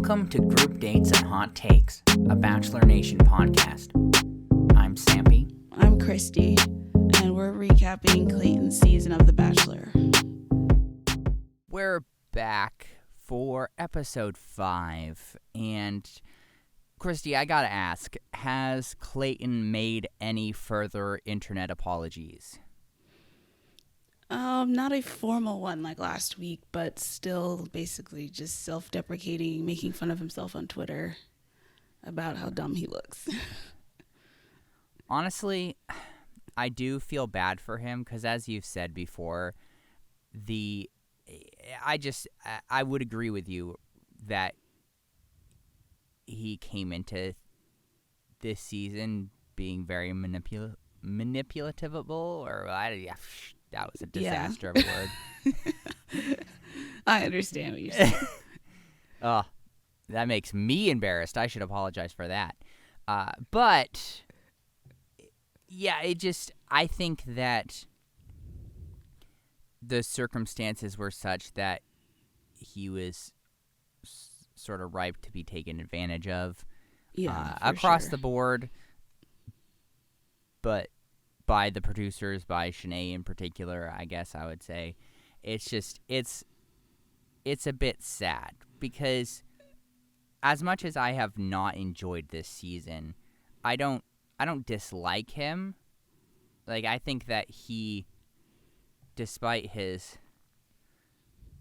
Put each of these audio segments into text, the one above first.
Welcome to Group Dates and Hot Takes, a Bachelor Nation podcast. I'm Sampy. I'm Christy, and we're recapping Clayton's season of The Bachelor. We're back for episode 5, and Christy, I gotta ask, has Clayton made any further internet apologies? Not a formal one like last week, but still basically just self-deprecating, making fun of himself on Twitter about how dumb he looks. Honestly, I do feel bad for him because, as you've said before, I would agree with you that he came into this season being very manipulativeable, that was a disaster of a word. I understand what you're saying. Oh, that makes me embarrassed. I should apologize for that. But yeah, I think that the circumstances were such that he was sort of ripe to be taken advantage of across the board, but by the producers, by Shanae in particular, I guess I would say. It's a bit sad because as much as I have not enjoyed this season, I don't dislike him. Like, I think that he, despite his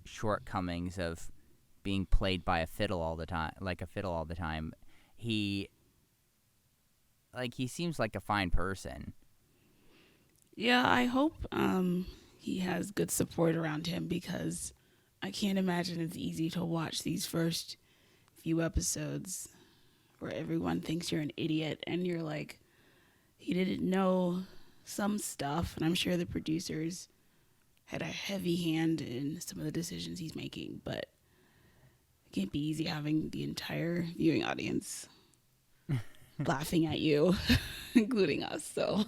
shortcomings of being played by a fiddle all the time, he seems like a fine person. Yeah, I hope he has good support around him because I can't imagine it's easy to watch these first few episodes where everyone thinks you're an idiot and you're like, he didn't know some stuff, and I'm sure the producers had a heavy hand in some of the decisions he's making, but it can't be easy having the entire viewing audience laughing at you, including us, so...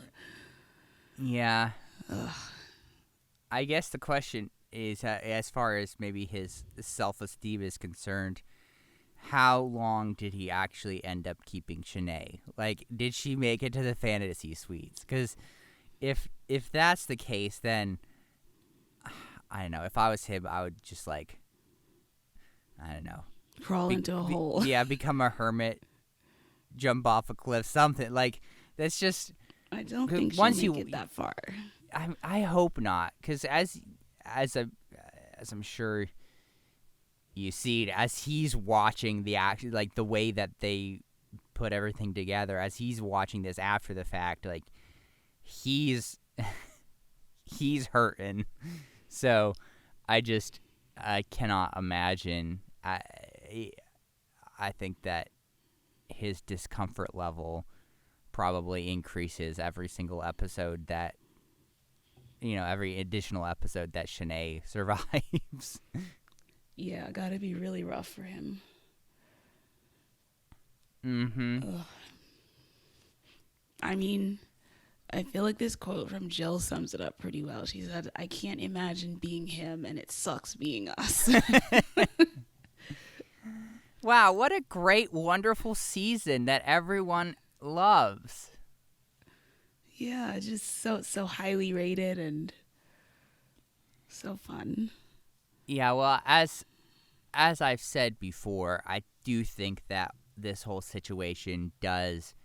Yeah. Ugh. I guess the question is, as far as maybe his self-esteem is concerned, how long did he actually end up keeping Shanae? Like, did she make it to the fantasy suites? Because if that's the case, then I don't know. If I was him, I would just I don't know, crawl into a hole. Yeah, become a hermit, jump off a cliff, something like that's just. I don't think she'll make it that far. I hope not, because as I'm sure you see it, as he's watching the action, like the way that they put everything together, as he's watching this after the fact, like he's hurting. So I cannot imagine. I think that his discomfort level probably increases every single episode that, every additional episode that Shanae survives. Yeah, gotta be really rough for him. Mm-hmm. Ugh. I mean, I feel like this quote from Jill sums it up pretty well. She said, "I can't imagine being him, and it sucks being us." Wow, what a great, wonderful season that everyone loves. Yeah, just so highly rated and so fun. Yeah, well, as I've said before, I do think that this whole situation does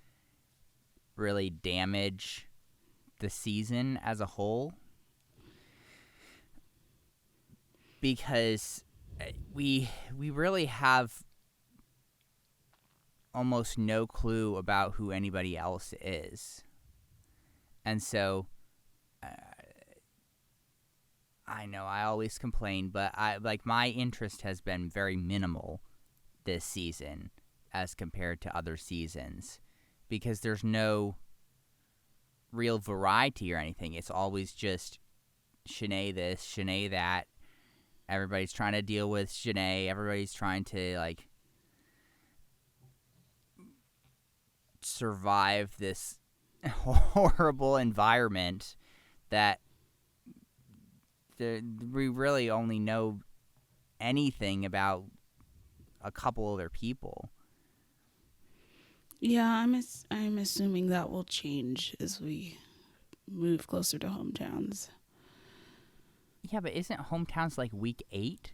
really damage the season as a whole, because we really have almost no clue about who anybody else is. And so, I know I always complain, but my interest has been very minimal this season as compared to other seasons, because there's no real variety or anything. It's always just Shanae this, Shanae that. Everybody's trying to deal with Shanae. Everybody's trying to, survive this horrible environment that we really only know anything about a couple other people. Yeah, I'm assuming that will change as we move closer to hometowns. Yeah, but isn't hometowns like week 8?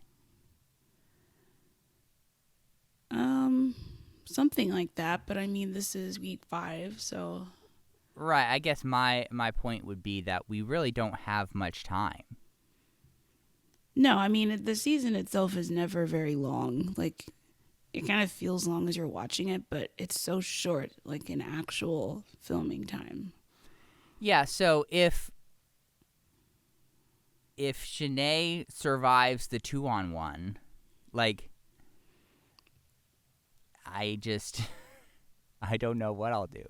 Something like that, but I mean, this is week 5, so... Right, I guess my point would be that we really don't have much time. No, I mean, the season itself is never very long. Like, it kind of feels long as you're watching it, but it's so short, like in actual filming time. Yeah, so if Shanae survives the 2-on-1, like, I don't know what I'll do.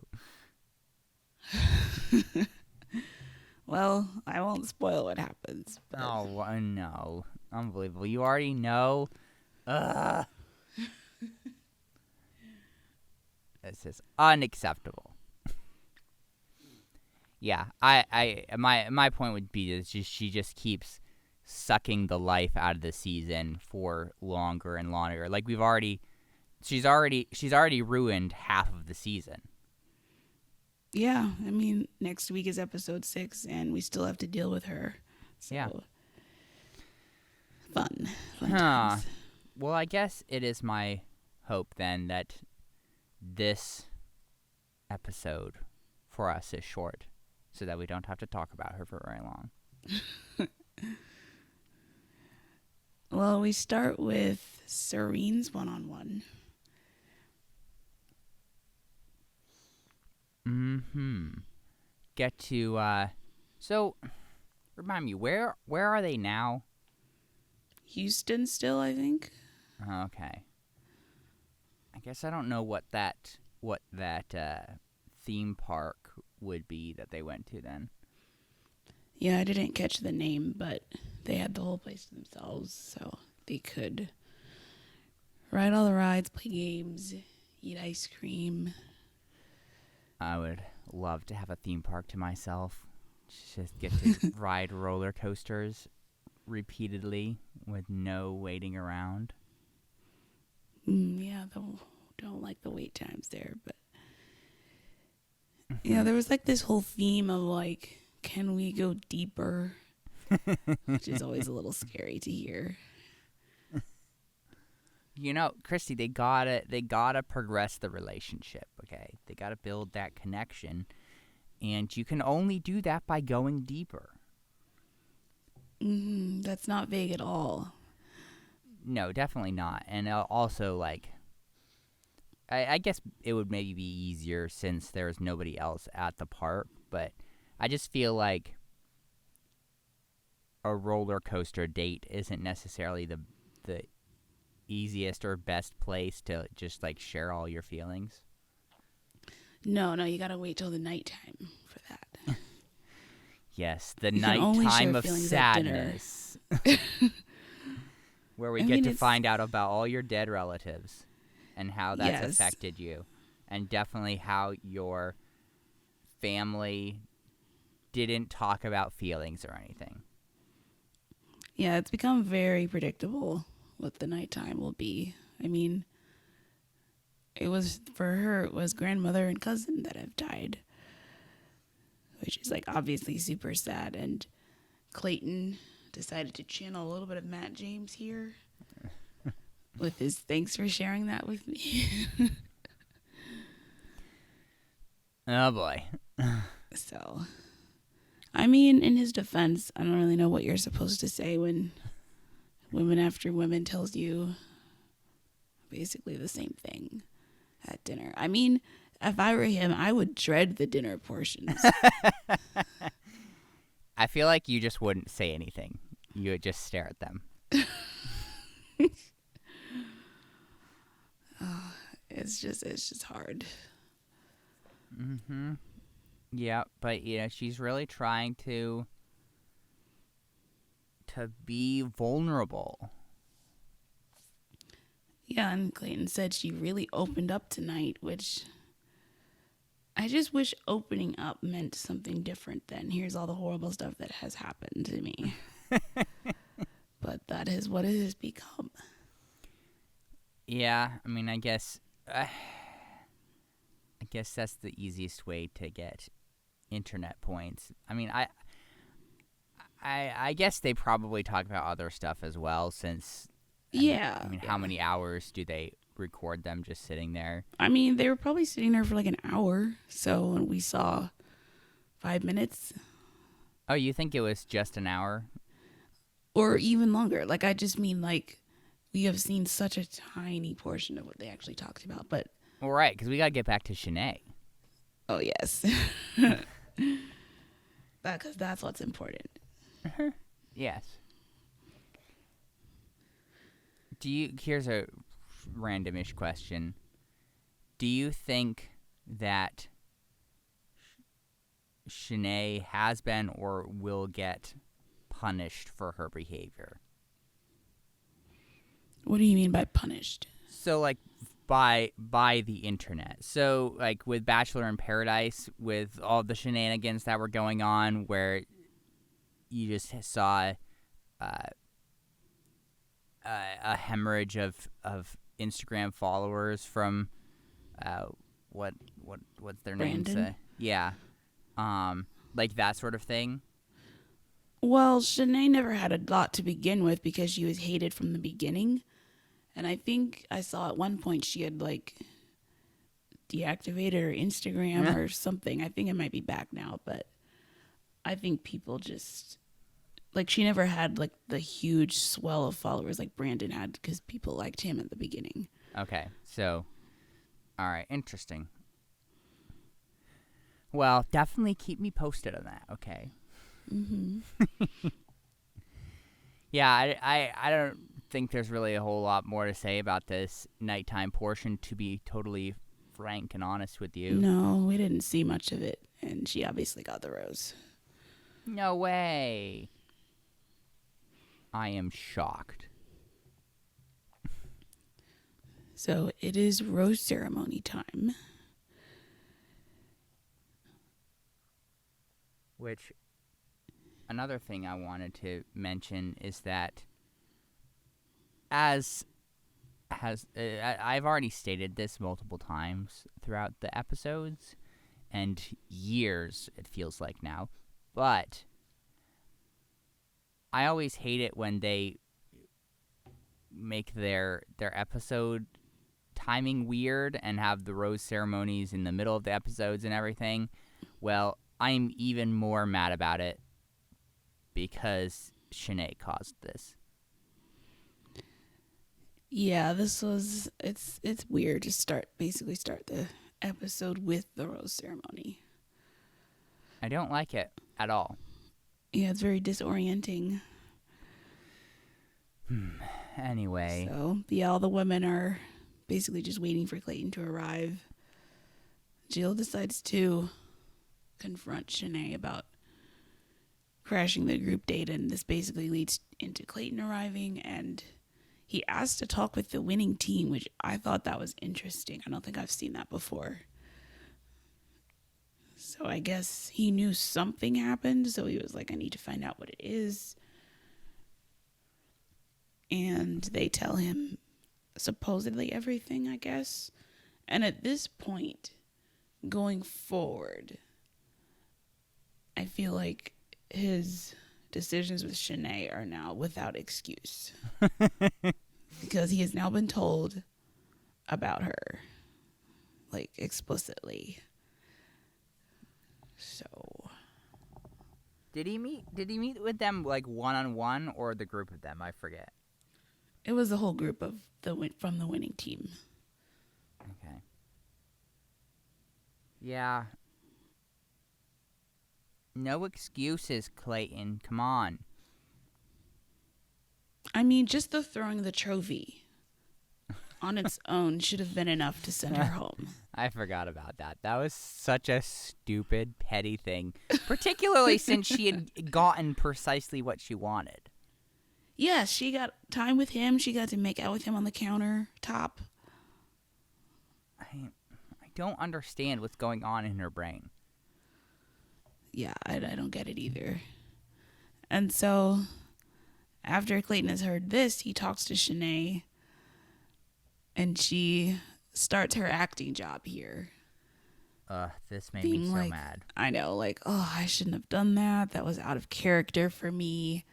Well, I won't spoil what happens. But... Oh, no. Unbelievable. You already know? Ugh. This is unacceptable. Yeah, my point would be is she just keeps sucking the life out of the season for longer and longer. Like she's already ruined half of the season. Yeah, I mean, next week is episode 6, and we still have to deal with her. So, yeah. Fun times. Well, I guess it is my hope then that this episode for us is short, so that we don't have to talk about her for very long. Well, we start with Serene's one-on-one. Get to so remind me, where are they now? Houston still, I think. Okay. I guess I don't know what that theme park would be that they went to then. Yeah, I didn't catch the name, but they had the whole place to themselves, so they could ride all the rides, play games, eat ice cream. I would love to have a theme park to myself. Just get to ride roller coasters repeatedly with no waiting around. Yeah, don't like the wait times there, but yeah, there was like this whole theme of like, can we go deeper? Which is always a little scary to hear. You know, Christy, they gotta progress the relationship, okay? They gotta build that connection, and you can only do that by going deeper. That's not vague at all. No, definitely not. And also, like, I guess it would maybe be easier since there's nobody else at the park, but I just feel like a roller coaster date isn't necessarily the easiest or best place to just like share all your feelings. No, you gotta wait till the nighttime for that. Yes, the you nighttime of sadness. Where we get to find out about all your dead relatives and how that's affected you. And definitely how your family didn't talk about feelings or anything. Yeah, it's become very predictable what the nighttime will be. I mean, it was grandmother and cousin that have died, which is like obviously super sad. And Clayton decided to channel a little bit of Matt James here with his thanks for sharing that with me. Oh boy. So, I mean, in his defense, I don't really know what you're supposed to say when Women After Women tells you basically the same thing at dinner. I mean, if I were him, I would dread the dinner portions. I feel like you just wouldn't say anything. You would just stare at them. It's just hard. Yeah, but she's really trying to be vulnerable. Yeah, and Clayton said she really opened up tonight, which I just wish opening up meant something different than here's all the horrible stuff that has happened to me. But that is what it has become. Yeah, I mean, I guess that's the easiest way to get internet points. I mean, I guess they probably talk about other stuff as well, since Yeah. I mean, Yeah. how many hours do they record them just sitting there? I mean, they were probably sitting there for like an hour. So we saw 5 minutes Oh, you think it was just an hour? or even longer. Like, I just mean, like, we have seen such a tiny portion of what they actually talked about. But, Well, right, because we got to get back to Shanae. oh, yes. Because that's what's important. Yes. Here's a randomish question. Do you think that Shanae has been or will get punished for her behavior? What do you mean by punished? So, like, by the internet. So, like, with Bachelor in Paradise, with all the shenanigans that were going on, where you just saw a hemorrhage of Instagram followers from what's their names? Brandon? Yeah, like that sort of thing. Well, Shanae never had a lot to begin with because she was hated from the beginning. And I think I saw at one point she had, like, deactivated her Instagram or something. I think it might be back now, but I think people just, like, she never had, like, the huge swell of followers like Brandon had because people liked him at the beginning. Okay, so, all right, interesting. Well, definitely keep me posted on that, okay? Mm-hmm. Yeah, I don't think there's really a whole lot more to say about this nighttime portion, to be totally frank and honest with you. No, we didn't see much of it, and she obviously got the rose. No way. I am shocked. So it is rose ceremony time. Which, another thing I wanted to mention is that I've already stated this multiple times throughout the episodes and years, it feels like now, but I always hate it when they make their episode timing weird and have the rose ceremonies in the middle of the episodes and everything. Well, I'm even more mad about it because Shanae caused this. Yeah, it's weird to basically start the episode with the rose ceremony. I don't like it at all. Yeah, it's very disorienting. Anyway. So, yeah, all the women are basically just waiting for Clayton to arrive. Jill decides to confront Shanae about crashing the group date, and this basically leads into Clayton arriving, and he asked to talk with the winning team, which I thought that was interesting. I don't think I've seen that before. So I guess he knew something happened, so he was like, I need to find out what it is. And they tell him supposedly everything, I guess. And at this point, going forward, I feel like his decisions with Shanae are now without excuse. Because he has now been told about her, like, explicitly. So, Did he meet with them like one-on-one or the group of them? I forget. it was the whole group of from the winning team. Okay. Yeah. No excuses, Clayton. Come on. I mean, just the throwing the trophy on its own should have been enough to send her home. I forgot about that. That was such a stupid, petty thing. Particularly since she had gotten precisely what she wanted. Yes, she got time with him. She got to make out with him on the countertop. I don't understand what's going on in her brain. Yeah, I don't get it either. And so, after Clayton has heard this, he talks to Shanae And she starts her acting job here. This made me so mad. I know, like, oh, I shouldn't have done that. That was out of character for me.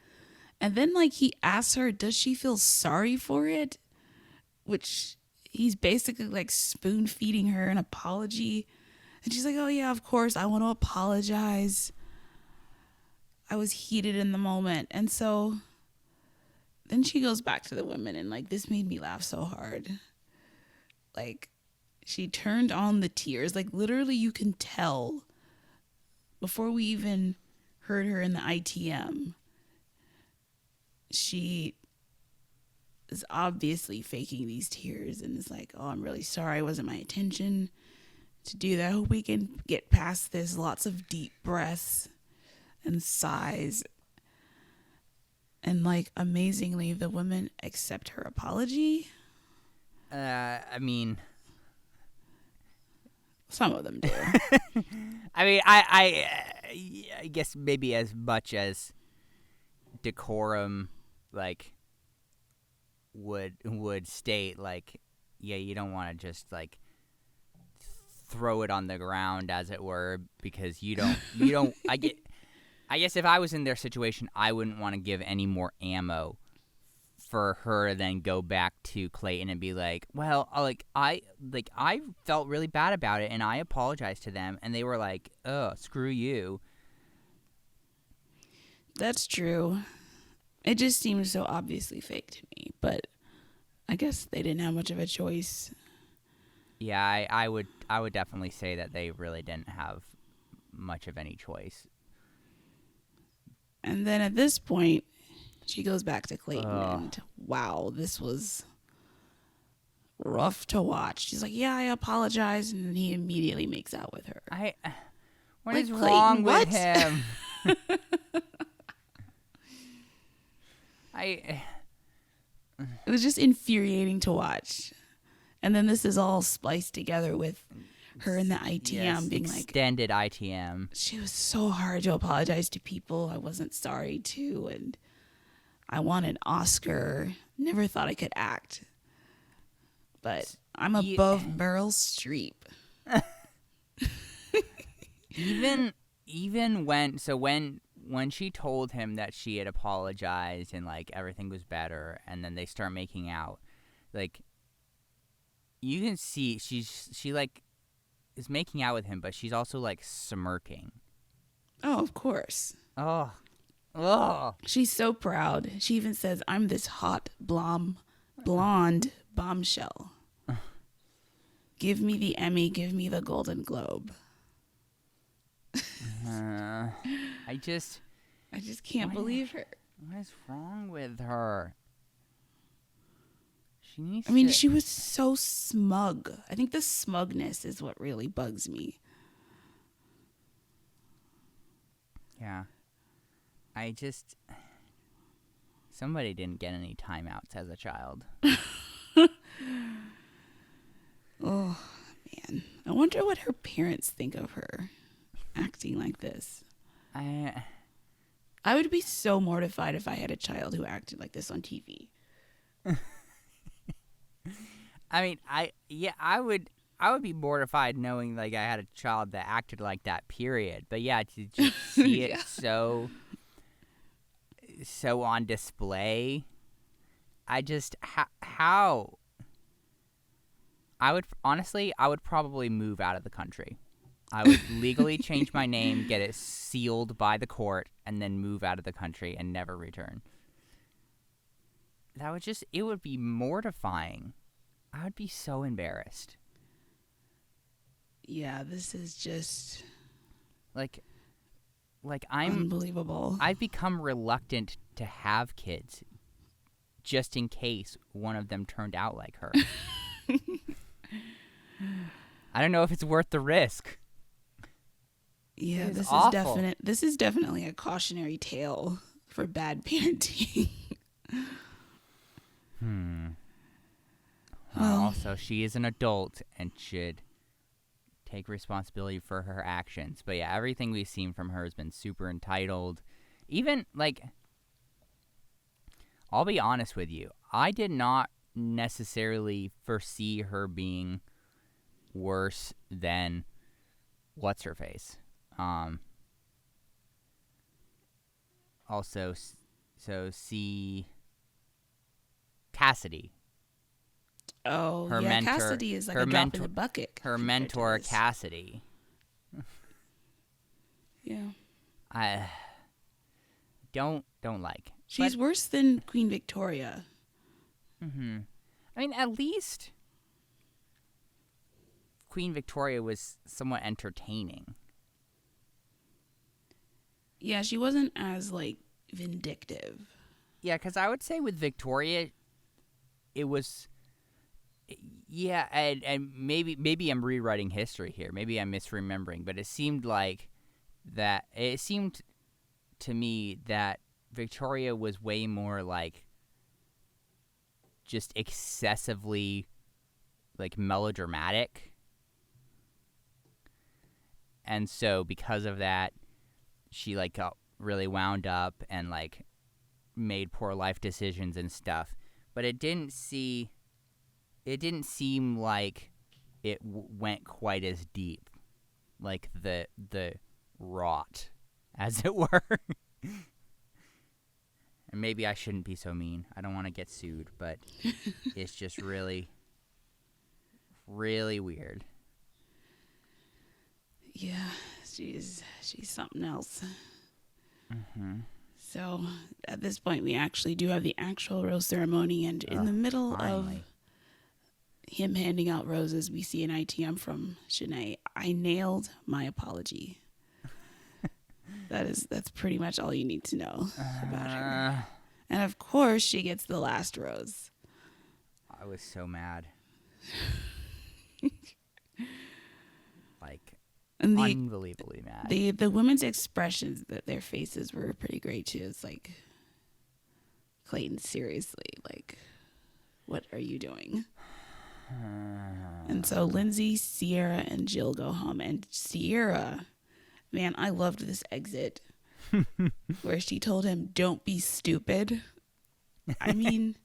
And then, like, he asks her, does she feel sorry for it? Which he's basically, like, spoon feeding her an apology. And she's like, oh, yeah, of course, I want to apologize. I was heated in the moment. And so then she goes back to the women, and, like, this made me laugh so hard. Like, she turned on the tears. Like, literally, you can tell before we even heard her in the ITM. She is obviously faking these tears and is like, oh, I'm really sorry. It wasn't my intention to do that. I hope we can get past this. Lots of deep breaths and sighs. And, like, amazingly, the women accept her apology. I mean, some of them do. I mean, I guess maybe as much as decorum, like, would state, like, yeah, you don't want to just, like, throw it on the ground, as it were, because you don't. I guess if I was in their situation, I wouldn't want to give any more ammo for her to then go back to Clayton and be like, well, I felt really bad about it and I apologized to them, and they were like, oh, screw you. That's true. It just seems so obviously fake to me, but I guess they didn't have much of a choice. Yeah, I would definitely say that they really didn't have much of any choice. And then at this point, she goes back to Clayton, and wow, this was rough to watch. She's like, yeah, I apologize, and then he immediately makes out with her. What is wrong with him? It was just infuriating to watch. And then this is all spliced together with her in the ITM being like, extended ITM. She was so hard to apologize to people I wasn't sorry to, and I won an Oscar. Never thought I could act, but I'm above Meryl Streep. even when she told him that she had apologized and, like, everything was better, and then they start making out, like, you can see she like is making out with him, but she's also, like, smirking. Oh, of course. Oh. She's so proud. She even says, I'm this hot blonde bombshell. Give me the Emmy, give me the Golden Globe. I just can't believe her. What is wrong with her? She was so smug. I think the smugness is what really bugs me. Yeah. Somebody didn't get any timeouts as a child. Oh, man. I wonder what her parents think of her acting like this. I would be so mortified if I had a child who acted like this on TV. I mean, I would be mortified knowing, like, I had a child that acted like that, period. But yeah, to just see it so on display, how I would probably move out of the country. I would legally change my name, get it sealed by the court, and then move out of the country and never return. It would be mortifying. I would be so embarrassed. Yeah, this is just like I'm unbelievable. I've become reluctant to have kids just in case one of them turned out like her. I don't know if it's worth the risk. Yeah, this is definitely a cautionary tale for bad parenting. Also, she is an adult and should take responsibility for her actions. But yeah, everything we've seen from her has been super entitled. Even, like, I'll be honest with you, I did not necessarily foresee her being worse than what's her face. Also, so see Cassidy. Oh, Her yeah, mentor, Cassidy is like her a drop in the bucket. Her compared to mentor, this. Cassidy. Yeah. I don't like. She's worse than Queen Victoria. Mm-hmm. I mean, at least Queen Victoria was somewhat entertaining. Yeah, she wasn't as, like, vindictive. Yeah, because I would say with Victoria, it was... Yeah, and maybe I'm rewriting history here. Maybe I'm misremembering, but it seemed like that... It seemed to me that Victoria was way more, like, just excessively, like, melodramatic. And so because of that, she, like, got really wound up and, like, made poor life decisions and stuff. But it didn't seem like it went quite as deep, like the rot, as it were. And maybe I shouldn't be so mean. I don't want to get sued, but it's just really, really weird. Yeah, she's something else. Mm-hmm. So at this point, we actually do have the actual rose ceremony, and in the middle finally. of him handing out roses, we see an ITM from Shanae. I nailed my apology. That's pretty much all you need to know about her. And of course, she gets the last rose. I was so mad. Like, And unbelievably mad. The women's expressions, that their faces were pretty great too. It's like, Clayton, seriously, like, what are you doing? And so Lindsay, Sierra, and Jill go home. And Sierra, man, I loved this exit where she told him, "Don't be stupid." I mean,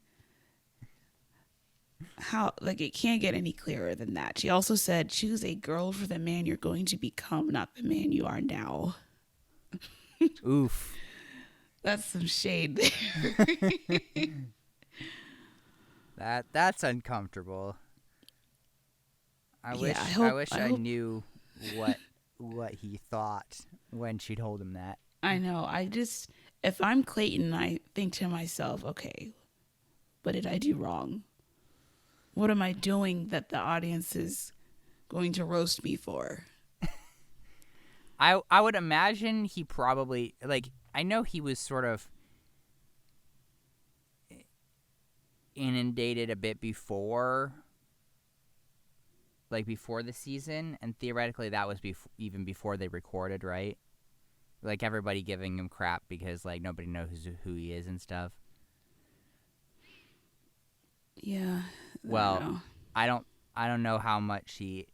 how, like, it can't get any clearer than that. She also said, "Choose a girl for the man you're going to become, not the man you are now." Oof. That's some shade there. That's uncomfortable. I Yeah, wish I knew what he thought when she told him that. I know. If I'm Clayton, I think to myself, okay, what did I do wrong? What am I doing that the audience is going to roast me for? I would imagine he probably, like, I know he was sort of inundated a bit before the season, and theoretically that was even before they recorded, right? Like, everybody giving him crap because, like, nobody knows who he is and stuff. Yeah. Well, I don't know how much he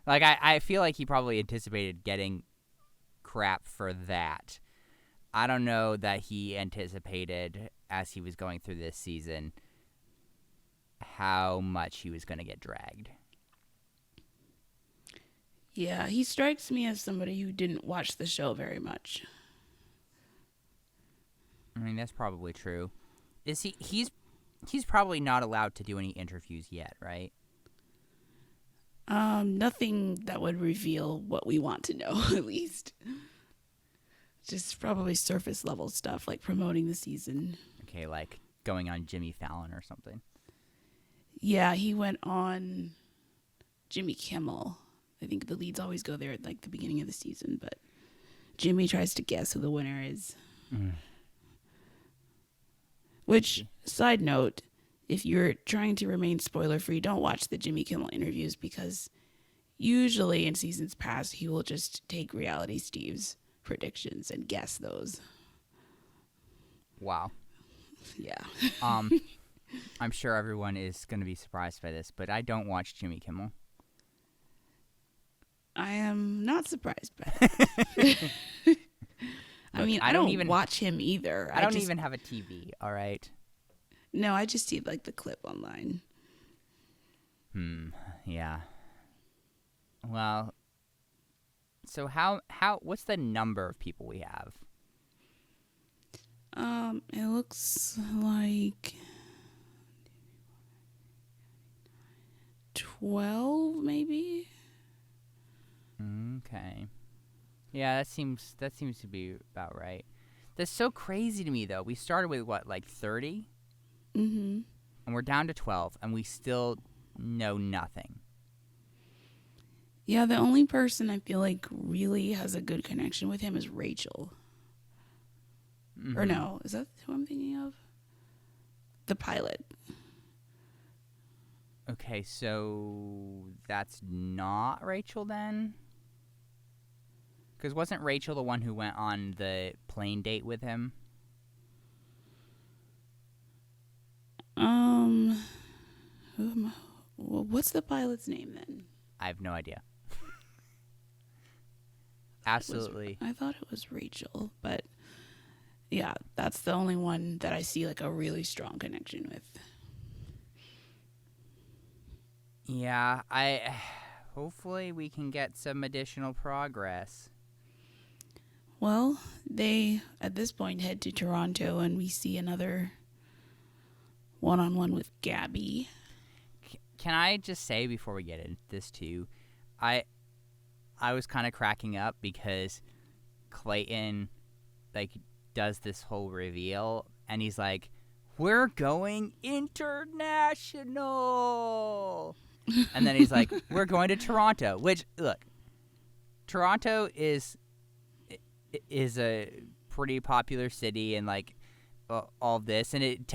like, I feel like he probably anticipated getting crap for that. I don't know that he anticipated, as he was going through this season, how much he was going to get dragged. Yeah, he strikes me as somebody who didn't watch the show very much. I mean, that's probably true. Is he's probably not allowed to do any interviews yet, right? Nothing that would reveal what we want to know, at least. Just probably surface level stuff, like promoting the season. Okay, like going on Jimmy Fallon or something. Yeah, he went on Jimmy Kimmel. I think the leads always go there at, like, the beginning of the season, but Jimmy tries to guess who the winner is. Which, side note, if you're trying to remain spoiler-free, don't watch the Jimmy Kimmel interviews, because usually in seasons past, he will just take Reality Steve's predictions and guess those. Wow. Yeah. I'm sure everyone is going to be surprised by this, but I don't watch Jimmy Kimmel. I am not surprised by that. I mean, I don't even watch him either. I don't even have a TV, all right? No, I just see like the clip online. Yeah. Well, so how what's the number of people we have? It looks like 12, maybe. Okay. Yeah, that seems to be about right. That's so crazy to me though. We started with what, like 30? Mm-hmm. And we're down to 12 and we still know nothing. Yeah, the only person I feel like really has a good connection with him is Rachel. Or no, is that who I'm thinking of? The pilot. Okay, so that's not Rachel then? Because wasn't Rachel the one who went on the plane date with him? What's the pilot's name then? I have no idea. Absolutely. I thought it was Rachel, but yeah, that's the only one that I see like a really strong connection with. Yeah, hopefully we can get some additional progress. Well, they at this point head to Toronto and we see another one-on-one with Gabby. Can I just say before we get into this too, I was kind of cracking up because Clayton like does this whole reveal and he's like, "We're going international." And then he's like, "We're going to Toronto," which look, Toronto is a pretty popular city and like all this, and it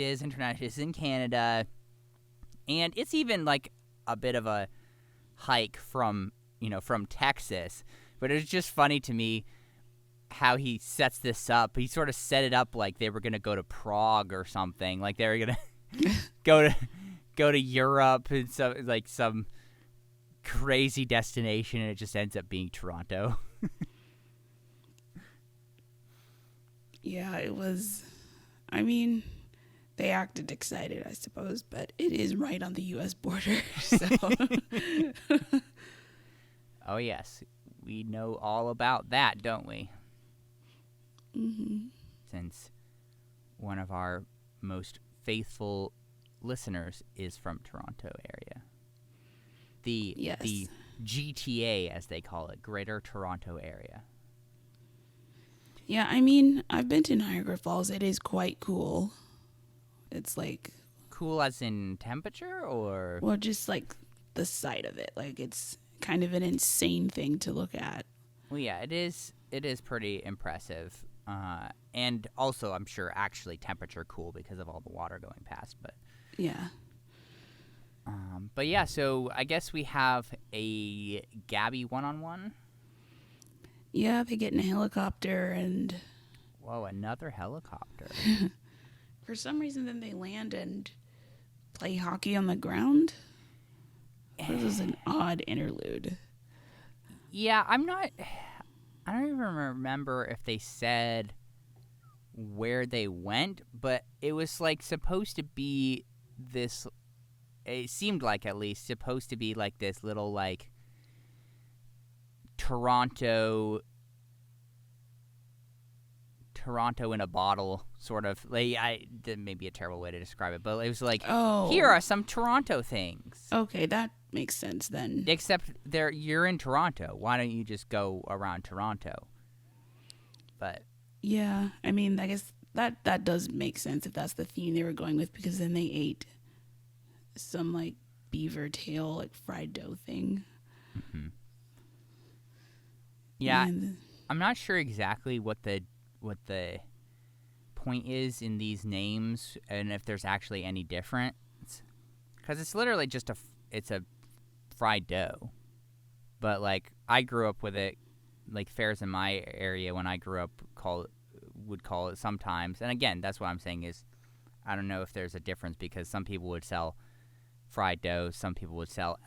is international. It's in Canada, and it's even like a bit of a hike from Texas. But it's just funny to me how he sets this up. He sort of set it up like they were gonna go to Prague or something, like they were gonna go to Europe and some crazy destination, and it just ends up being Toronto. Yeah, it was. I mean, they acted excited, I suppose, but it is right on the U.S. border. So. Oh yes, we know all about that, don't we? Mm-hmm. Since one of our most faithful listeners is from Toronto area. The GTA, as they call it, Greater Toronto Area. Yeah, I mean, I've been to Niagara Falls. It is quite cool. It's like... Cool as in temperature, or...? Well, just like the sight of it. Like, it's kind of an insane thing to look at. Well, yeah, it is pretty impressive. And also, I'm sure, actually temperature cool because of all the water going past, but... Yeah. But yeah, so I guess we have a Gabby one-on-one. Yeah, they get in a helicopter and... Whoa, another helicopter. For some reason, then they land and play hockey on the ground. This is an odd interlude. Yeah, I don't even remember if they said where they went, but it was like supposed to be this... It seemed like, at least, supposed to be like this little like Toronto in a bottle, sort of. Like, that may be a terrible way to describe it, but it was like, here are some Toronto things. Okay, that makes sense then. Except you're in Toronto. Why don't you just go around Toronto? But yeah, I mean, I guess that does make sense if that's the theme they were going with, because then they ate some like beaver tail, like fried dough thing. Mm-hmm. Yeah, I'm not sure exactly what the point is in these names, and if there's actually any difference, because it's literally just it's a fried dough. But like, I grew up with it, like fairs in my area when I grew up would call it sometimes. And again, that's what I'm saying is, I don't know if there's a difference, because some people would sell fried dough, some people would sell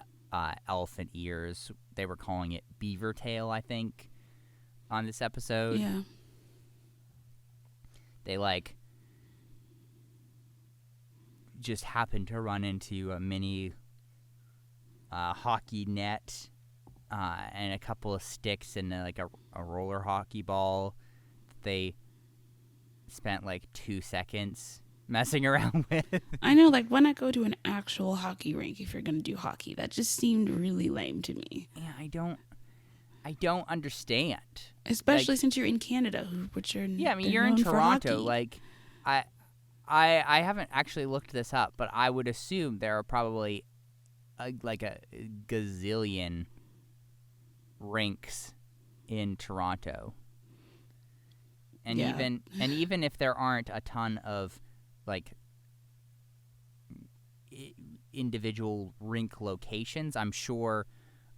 elephant ears. They were calling it beaver tail, I think, on this episode. Yeah. They would call it beaver tail, I think, on this episode. Yeah. They, like, just happened to run into a mini hockey net and a couple of sticks and like a roller hockey ball. They spent like 2 seconds messing around with. I know, like, why not go to an actual hockey rink if you're going to do hockey? That just seemed really lame to me. Yeah, I don't understand. Especially since you're in Canada, which are yeah, I mean, they're you're in known for Toronto. hockey. Like, I haven't actually looked this up, but I would assume there are probably like a gazillion rinks in Toronto. And Yeah. even if there aren't a ton of like individual rink locations, I'm sure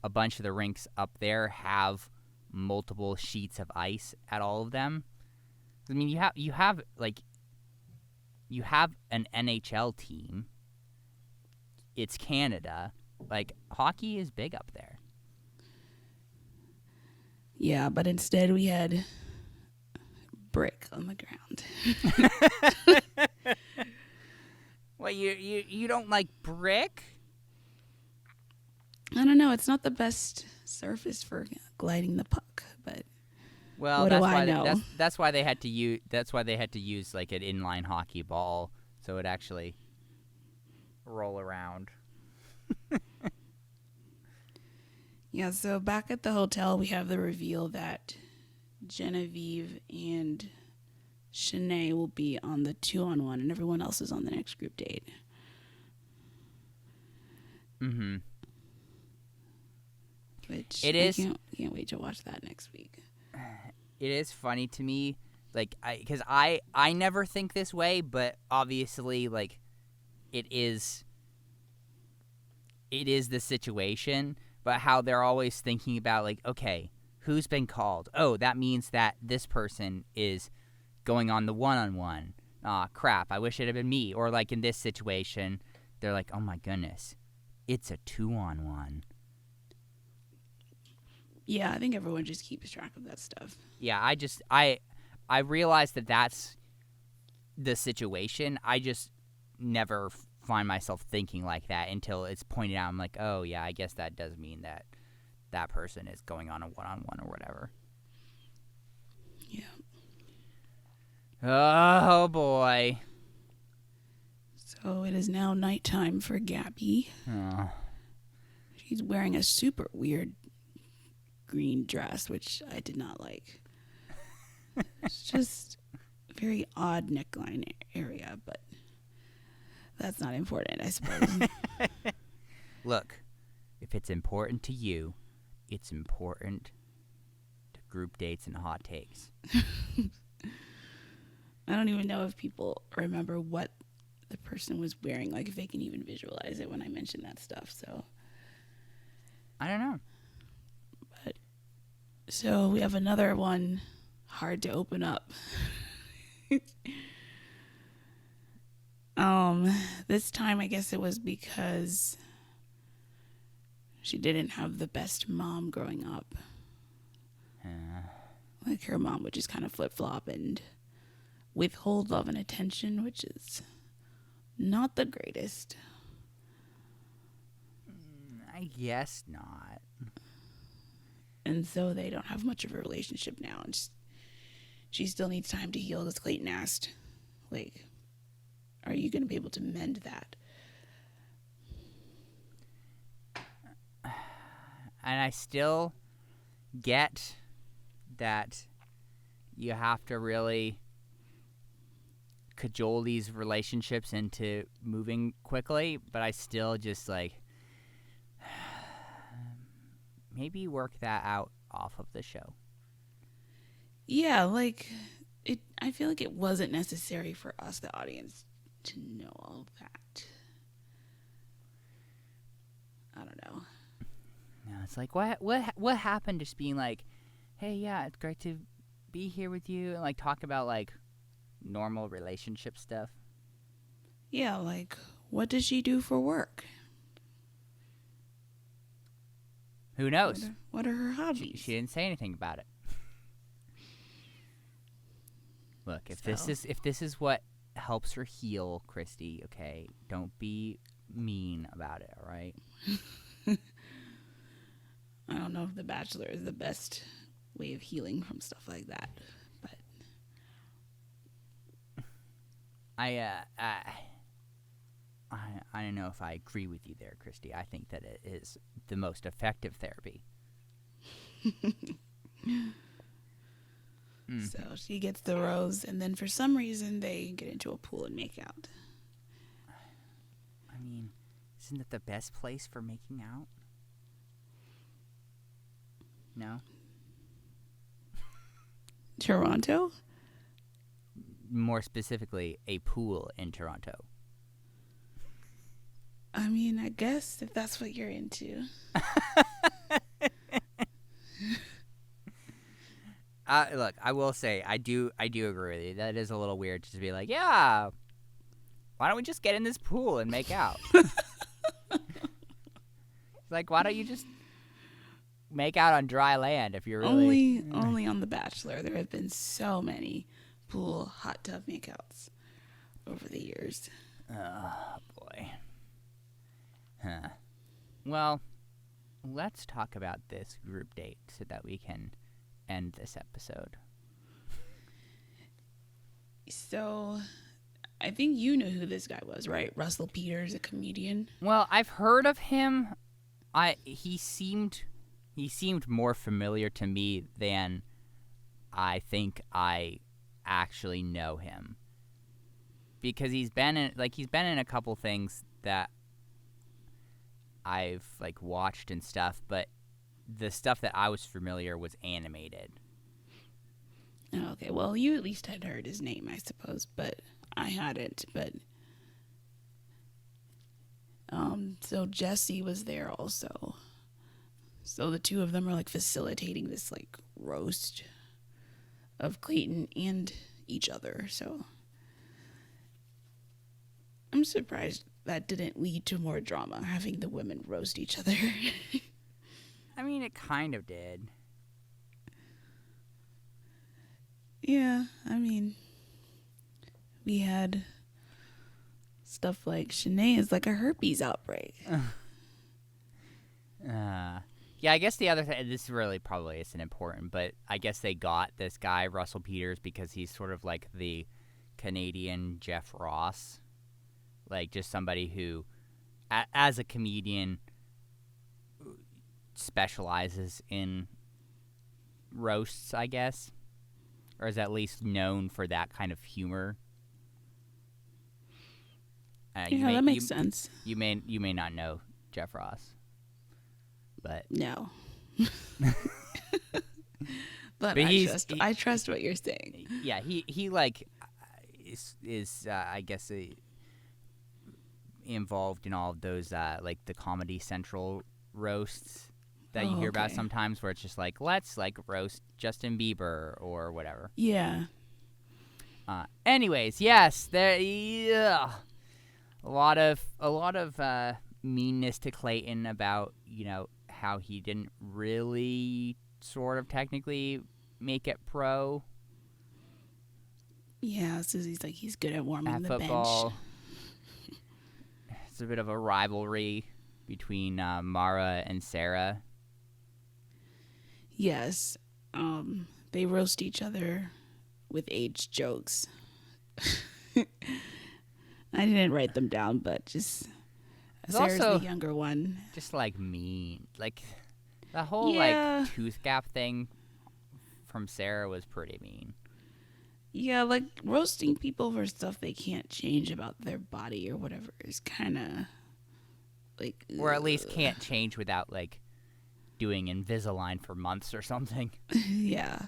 a bunch of the rinks up there have multiple sheets of ice at all of them. I mean, you have an NHL team. It's Canada. Like, hockey is big up there. Yeah, but instead we had brick on the ground. Well, you don't like brick? I don't know. It's not the best surface for gliding the puck, but Well, what that's do why I know? that's why they had to use like an inline hockey ball so it actually roll around. Yeah, so back at the hotel, we have the reveal that Genevieve and Shanae will be on the 2-on-1 and everyone else is on the next group date. Mm-hmm. Which It is. I can't wait to watch that next week. It is funny to me, like, because I never think this way, but obviously, like, it is the situation, but how they're always thinking about, like, okay, who's been called? Oh, that means that this person is going on the 1-on-1. Aw, crap, I wish it had been me. Or, like, in this situation, they're like, oh my goodness, it's a 2-on-1. Yeah, I think everyone just keeps track of that stuff. Yeah, I realize that that's the situation. I just never find myself thinking like that until it's pointed out. I'm like, oh yeah, I guess that does mean that that person is going on a 1-on-1 or whatever. Yeah. Oh boy. So it is now nighttime for Gabby. Oh. She's wearing a super weird green dress, which I did not like. It's just a very odd neckline area, but that's not important, I suppose. Look, if it's important to you, it's important to group dates and hot takes. I don't even know if people remember what the person was wearing, like if they can even visualize it when I mention that stuff. So I don't know. But so we have another one hard to open up. This time I guess it was because she didn't have the best mom growing up. Like her mom would just kind of flip-flop and withhold love and attention, which is not the greatest. I guess not. And so they don't have much of a relationship now. And she still needs time to heal, because Clayton asked, like, are you going to be able to mend that? And I still get that you have to really cajole these relationships into moving quickly, but I still just like maybe work that out off of the show. Yeah, like I feel like it wasn't necessary for us, the audience, to know all of that. I don't know. No, it's like what happened? Just being like, hey, yeah, it's great to be here with you, and like talk about like normal relationship stuff. Yeah, like what does she do for work? Who knows? What are her hobbies? She didn't say anything about it. Look, if this is what helps her heal, Christy, okay? Don't be mean about it, all right? I don't know if The Bachelor is the best way of healing from stuff like that, but I don't know if I agree with you there, Christy. I think that it is the most effective therapy. So she gets the rose, and then for some reason they get into a pool and make out. I mean, isn't that the best place for making out? No? Toronto? More specifically, a pool in Toronto. I mean, I guess if that's what you're into. Look, I will say, I do agree with you. That is a little weird to just be like, yeah, why don't we just get in this pool and make out? Like, why don't you just make out on dry land if you're really... Only on The Bachelor. There have been so many pool hot tub makeouts over the years. Oh, boy. Huh. Well, let's talk about this group date so that we can end this episode. So, I think you know who this guy was, right? Russell Peters, a comedian. Well, I've heard of him. He seemed more familiar to me than I think I actually know him. Because he's been in a couple things that I've watched and stuff, but the stuff that I was familiar was animated. Okay, well, you at least had heard his name, I suppose, but I hadn't. But so Jesse was there also. So the two of them are facilitating this roast of Clayton and each other. So I'm surprised that didn't lead to more drama, having the women roast each other. I mean, it kind of did. Yeah, I mean, we had stuff like Shanae is like a herpes outbreak. Yeah, I guess the other thing, this really probably isn't important, but I guess they got this guy, Russell Peters, because he's sort of like the Canadian Jeff Ross. Just somebody who, as a comedian, specializes in roasts, I guess. Or is at least known for that kind of humor. That makes sense. You may not know Jeff Ross, but no. But I trust what you're saying. Yeah, he is I guess involved in all of those the Comedy Central roasts that you hear about sometimes, where it's just let's roast Justin Bieber or whatever. Yeah. Anyways, yes, there. A lot of meanness to Clayton about how he didn't really sort of technically make it pro. Yeah, so he's good at warming at the football. bench. It's a bit of a rivalry between Mara and Sarah. Yes, they roast each other with age jokes. I didn't write them down, but just Sarah's also the younger one. Just mean, the whole tooth gap thing from Sarah was pretty mean. Yeah, roasting people for stuff they can't change about their body or whatever is kind of or at least can't change without doing Invisalign for months or something. Yeah.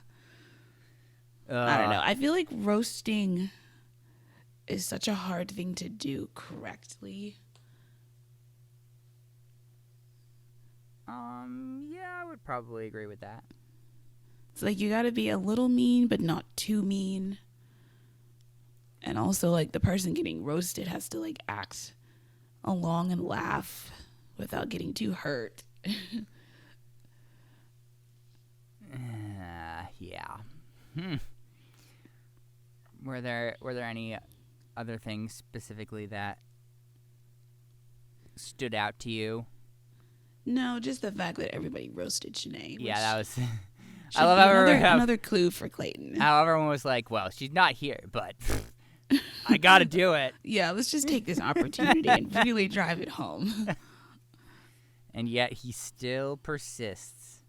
I don't know. I feel like roasting is such a hard thing to do correctly. Yeah, I would probably agree with that. It's you gotta be a little mean, but not too mean. And also, the person getting roasted has to, act along and laugh without getting too hurt. Yeah. Were there any other things specifically that stood out to you? No, just the fact that everybody roasted Shanae. Yeah, that was. I love another clue for Clayton. How everyone was like, "Well, she's not here, but I got to do it." Yeah, let's just take this opportunity and really drive it home. And yet he still persists.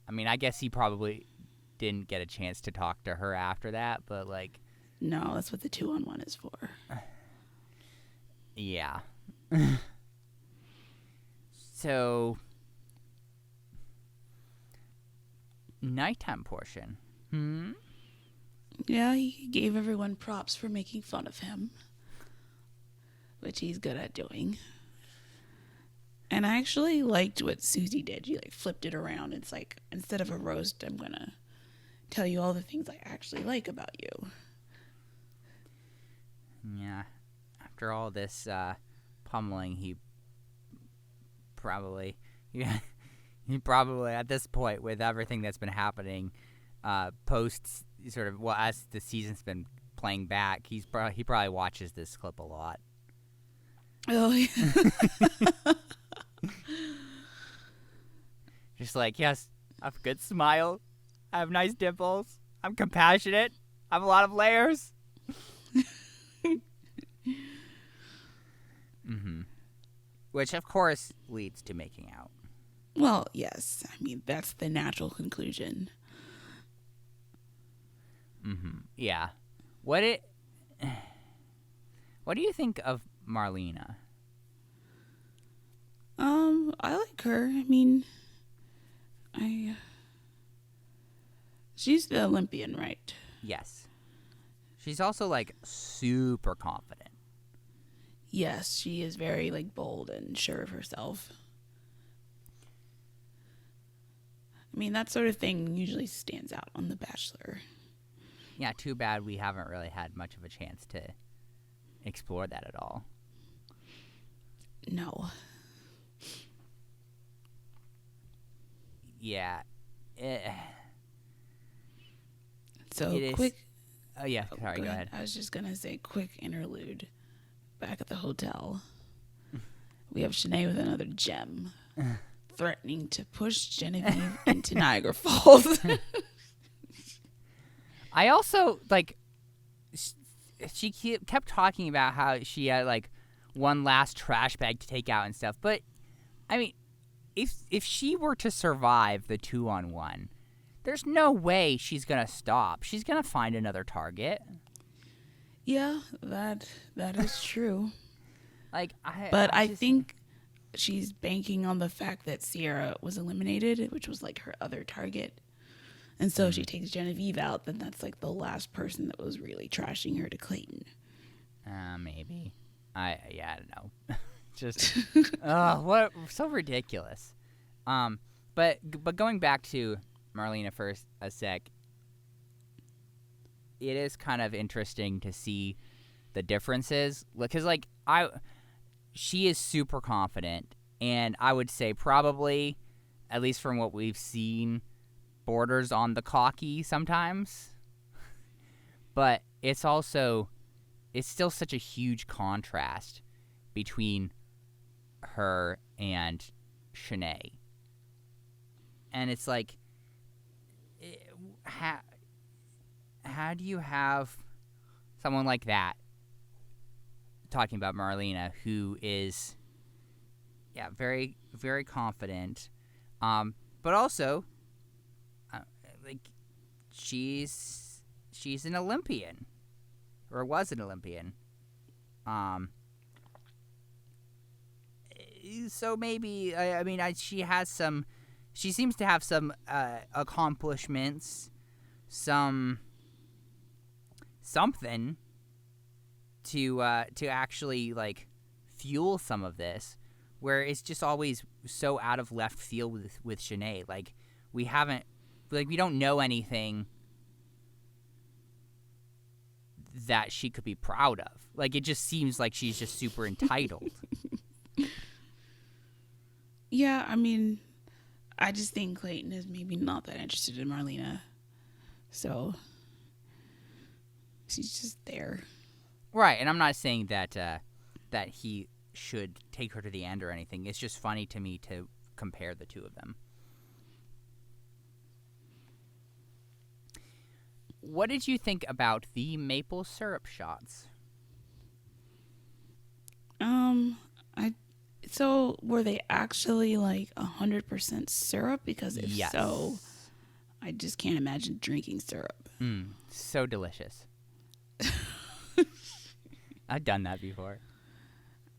I mean, I guess he probably didn't get a chance to talk to her after that, but like. No, that's what the 2-on-1 is for. Yeah. So, nighttime portion. Yeah, he gave everyone props for making fun of him, which he's good at doing. And I actually liked what Susie did. She like flipped it around. It's like, instead of a roast, I'm gonna tell you all the things I actually like about you. Yeah. After all this pummeling, he probably at this point, with everything that's been happening, posts sort of, well, as the season's been playing back, he probably watches this clip a lot. Oh yeah. Just like, yes, I have a good smile, I have nice dimples, I'm compassionate, I have a lot of layers. Which, of course, leads to making out. Well, yes. I mean, that's the natural conclusion. Yeah. What do you think of Marlena? I like her. I mean, she's the Olympian, right? Yes. She's also, like, super confident. Yes, she is very, like, bold and sure of herself. I mean, that sort of thing usually stands out on The Bachelor. Yeah, too bad we haven't really had much of a chance to explore that at all. No. Yeah. Quick. Oh, yeah. Sorry, go ahead. I was just going to say, quick interlude. Back at the hotel, we have Shanae with another gem, threatening to push Genevieve into Niagara Falls. I also, like, she kept talking about how she had, like, one last trash bag to take out and stuff. But, I mean, if she were to survive the 2-on-1, there's no way she's going to stop. She's going to find another target. Yeah, that is true. Like, I think she's banking on the fact that Sierra was eliminated, which was like her other target. And so if she takes Genevieve out, then that's like the last person that was really trashing her to Clayton. Maybe. I don't know. Just what so ridiculous. But going back to Marlena for a sec, it is kind of interesting to see the differences, because like she is super confident, and I would say probably, at least from what we've seen, borders on the cocky sometimes. But it's still such a huge contrast between her and Shanae. And it's like, how do you have someone like that talking about Marlena, who is, very, very confident, but also, like, she's an Olympian, or was an Olympian, so maybe, she seems to have some accomplishments, something to actually, like, fuel some of this, where it's just always so out of left field with Shanae. Like, we don't know anything that she could be proud of. Like, it just seems like she's just super entitled. Yeah, I mean, I just think Clayton is maybe not that interested in Marlena. So, She's just there. Right, and I'm not saying that that he should take her to the end or anything. It's just funny to me to compare the two of them. What did you think about the maple syrup shots? So were they actually like 100% syrup? Because if Yes. so, I just can't imagine drinking syrup. So delicious. I've done that before.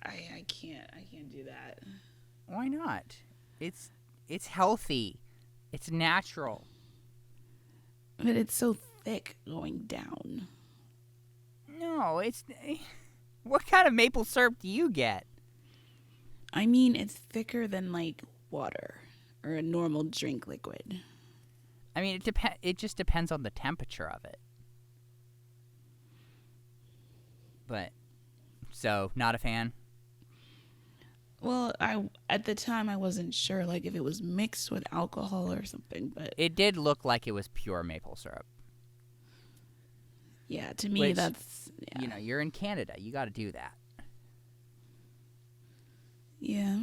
I can't do that. Why not? It's healthy. It's natural. But it's so thick going down. No, it's... What kind of maple syrup do you get? I mean, it's thicker than like water or a normal drink liquid. I mean, it just depends on the temperature of it. But, so, not a fan? Well, at the time I wasn't sure like if it was mixed with alcohol or something, but It did look like it was pure maple syrup. yeah, to me Which, that's yeah. You know, you're in Canada. You got to do that. Yeah.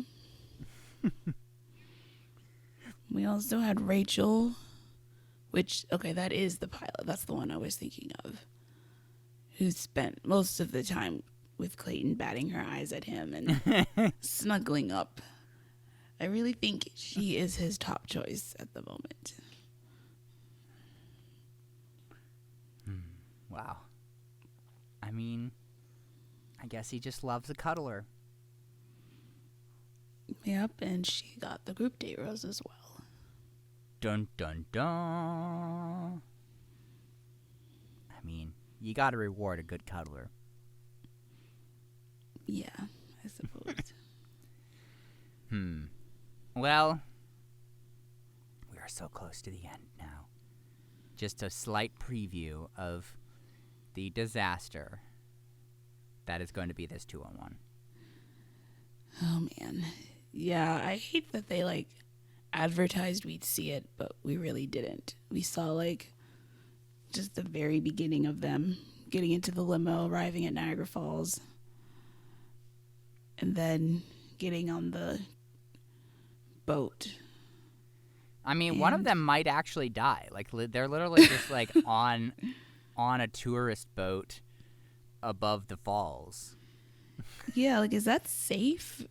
We also had Rachel, which, okay, that is the pilot. That's the one I was thinking of. Who spent most of the time with Clayton batting her eyes at him and snuggling up. I really think she is his top choice at the moment. Wow. I mean, I guess he just loves a cuddler. Yep, and she got the group date rose as well. Dun, dun, dun. I mean, you got to reward a good cuddler. Yeah, I suppose. Well, we are so close to the end now. Just a slight preview of the disaster that is going to be this 2-on-1. Oh, man. Yeah, I hate that they, like, advertised we'd see it, but we really didn't. We saw, like, just the very beginning of them getting into the limo, arriving at Niagara Falls, and then getting on the boat. I mean, one of them might actually die. Like, they're literally just, like, on a tourist boat above the falls. Yeah, like, is that safe?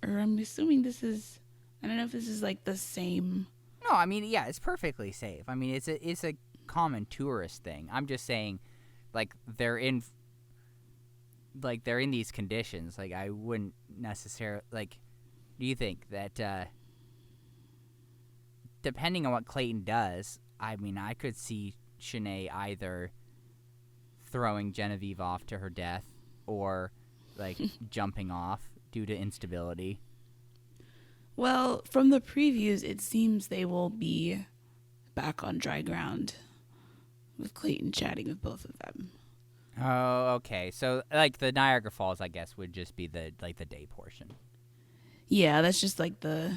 Or I'm assuming this is, I don't know if this is, like, the same. No, I mean, yeah, it's perfectly safe. I mean, it's a common tourist thing. I'm just saying, like, they're in these conditions. Like, I wouldn't necessarily, like, do you think that, depending on what Clayton does, I mean, I could see Shanae either throwing Genevieve off to her death or, like, jumping off due to instability. Well, from the previews, it seems they will be back on dry ground with Clayton chatting with both of them. Oh, okay. So, like, the Niagara Falls, I guess, would just be the day portion. Yeah, that's just like I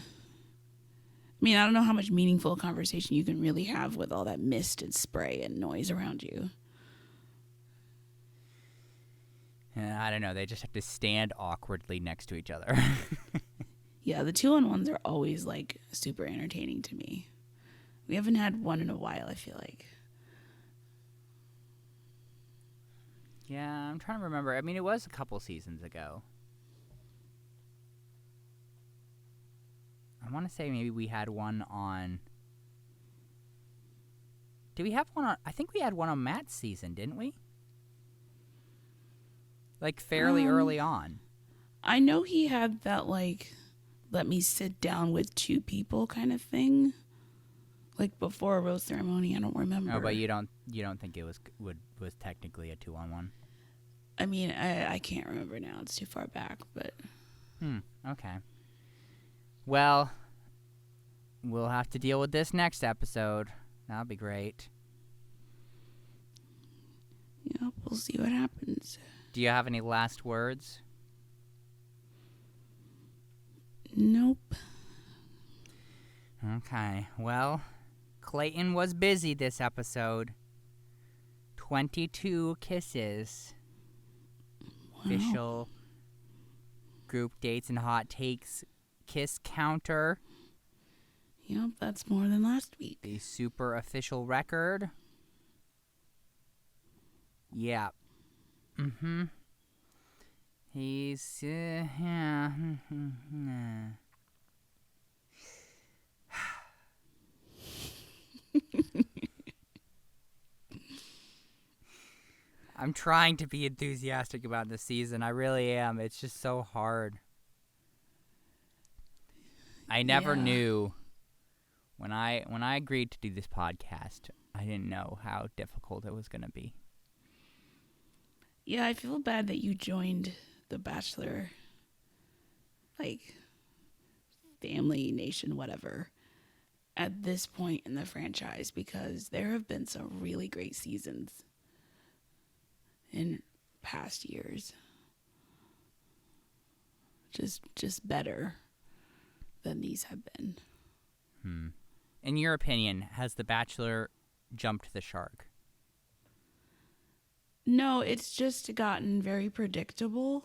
mean, I don't know how much meaningful conversation you can really have with all that mist and spray and noise around you. I don't know. They just have to stand awkwardly next to each other. Yeah, the 2-on-1s are always, like, super entertaining to me. We haven't had one in a while, I feel like. Yeah, I'm trying to remember. I mean, it was a couple seasons ago. I want to say maybe we had one on... Did we have one on... I think we had one on Matt's season, didn't we? Like, fairly early on. I know he had that, like, let me sit down with 2 people kind of thing. Like, before a rose ceremony, I don't remember. Oh, but you don't think it was technically a 2-on-1? I mean, I can't remember now. It's too far back, but... Okay. Well, we'll have to deal with this next episode. That'll be great. Yeah, we'll see what happens. Do you have any last words? Nope. Okay. Well, Clayton was busy this episode. 22 kisses. Wow. Official group dates and hot takes kiss counter. Yep, that's more than last week. The super official record. Yeah. Mm-hmm. He's, yeah. I'm trying to be enthusiastic about this season. I really am. It's just so hard. I never knew when I agreed to do this podcast, I didn't know how difficult it was going to be. Yeah, I feel bad that you joined the Bachelor, like, family, nation, whatever, at this point in the franchise, because there have been some really great seasons in past years. Just better than these have been. In your opinion, has The Bachelor jumped the shark? No, it's just gotten very predictable.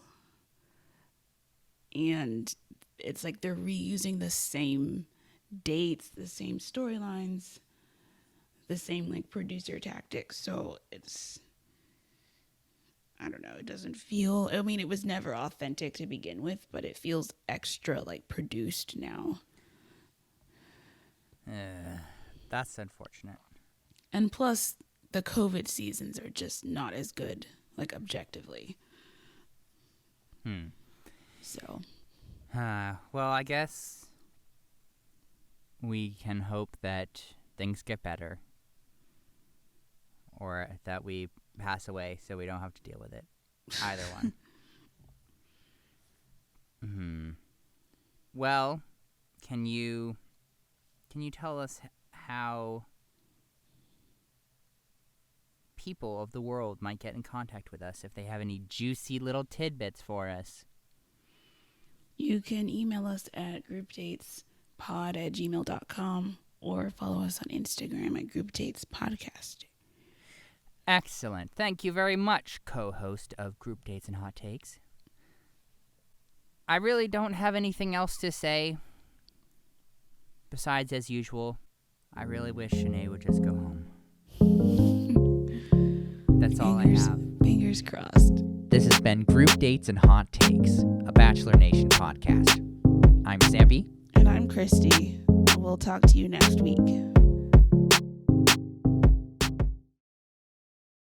And it's like they're reusing the same dates, the same storylines, the same like producer tactics. So it's, I don't know, it doesn't feel, I mean, it was never authentic to begin with, but it feels extra like produced now. That's unfortunate. And plus, the COVID seasons are just not as good, like objectively. So. Well, I guess we can hope that things get better. Or that we pass away so we don't have to deal with it. Either one. Well, can you tell us how people of the world might get in contact with us if they have any juicy little tidbits for us? You can email us at groupdatespod@gmail.com or follow us on Instagram at groupdatespodcast. Excellent. Thank you very much, co-host of Group Dates and Hot Takes. I really don't have anything else to say. Besides, as usual, I really wish Shanae would just go home. That's all I have. Fingers crossed. This has been Group Dates and Hot Takes, a Bachelor Nation podcast. I'm Sampy. And I'm Christy. We'll talk to you next week.